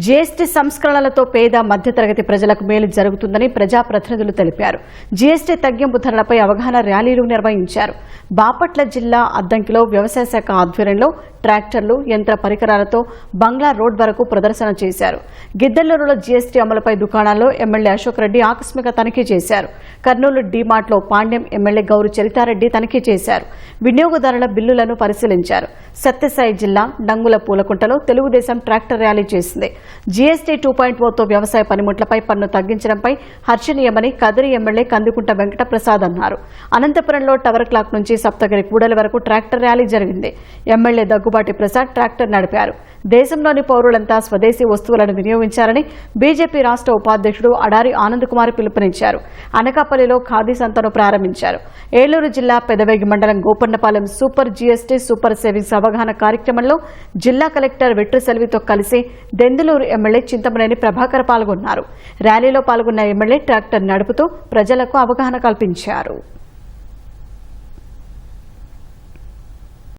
GST సంస్కరణలతో పేద మధ్యతరగతి ప్రజలకు మేలు జరుగుతుందని ప్రజాప్రతినిధులు తెలిపారు. జీఎస్టీ తగ్గింపు ధరలపై అవగాహన ర్యాలీలు నిర్వహించారు. బాపట్ల జిల్లా అద్దంకిలో వ్యవసాయ శాఖ ఆధ్వర్యంలో ట్రాక్టర్లు, యంత్ర పరికరాలతో బంగ్లా రోడ్ వరకు ప్రదర్శన చేశారు. గిద్దలూరులో జీఎస్టీ అమలుపై దుకాణాల్లో ఎమ్మెల్యే అశోక్ రెడ్డి ఆకస్మిక తనిఖీ చేశారు. కర్నూలు డీమార్ట్లో పాండ్యం ఎమ్మెల్యే గౌరు చరితారెడ్డి తనిఖీ చేశారు. వినియోగదారుల బిల్లులను పరిశీలించారు. సత్యసాయి జిల్లా డంగుల పూలకుంటలో తెలుగుదేశం ట్రాక్టర్ ర్యాలీ చేసింది. జీఎస్టీ 2.0తో వ్యవసాయ పనిముట్లపై పన్ను తగ్గించడంపై హర్షణీయమని కదిరి ఎమ్మెల్యే కందుకుంట వెంకటప్రసాద్ అన్నారు. అనంతపురంలో టవర్ క్లాక్ నుంచి సప్తగిరి కూడలి వరకు ట్రాక్టర్ ర్యాలీ జరిగింది. ఎమ్మెల్యే దగ్గుబాటి ప్రసాద్ ట్రాక్టర్ నడిపారు. దేశంలోని పౌరులంతా స్వదేశీ వస్తువులను వినియోగించాలని బీజేపీ రాష్ట్ర ఉపాధ్యక్షుడు అడారి ఆనంద్ కుమార్ పిలుపునిచ్చారు. అనకాపల్లిలో ఖాదీ సంతను ప్రారంభించారు. ఏలూరు జిల్లా పెదవేగి మండలం Gopannapalem super GST super savings అవగాహన కార్యక్రమంలో జిల్లా కలెక్టర్ వెట్రిసెల్వితో కలిసి దెందులూరు ఎమ్మెల్యే చింతమనేని ప్రభాకర్ పాల్గొన్నారు. ర్యాలీలో పాల్గొన్న ఎమ్మెల్యే ట్రాక్టర్ నడుపుతూ ప్రజలకు అవగాహన కల్పించారు.